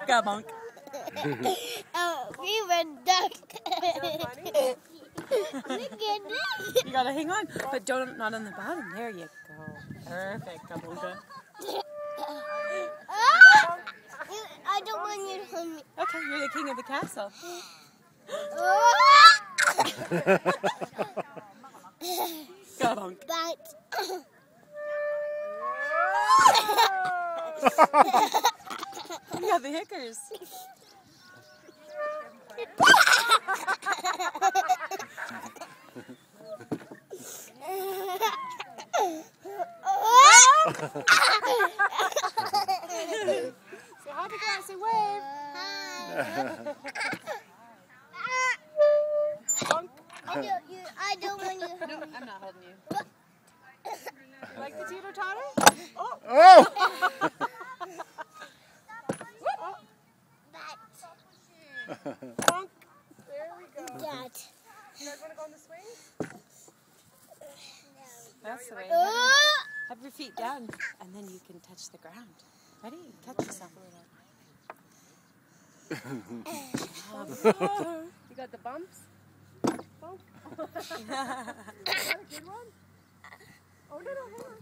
Gabonk. Oh, we went duck. You gotta hang on, but don't not on the bottom. There you go. Perfect, Gabonka. I don't want you to hold me. Okay, you're the king of the castle. Gabonk. But You got the hickers. So happy classy wave. I don't want you. No, I'm not holding you. You like the teeter totter? Oh! Bonk. There we go. Dad. You guys want to go on the swings? That's the way. Have your feet down, and then you can touch the ground. Ready? Catch yourself a little. You got the bumps? Bump. Is that a good one? Oh, no, hang on.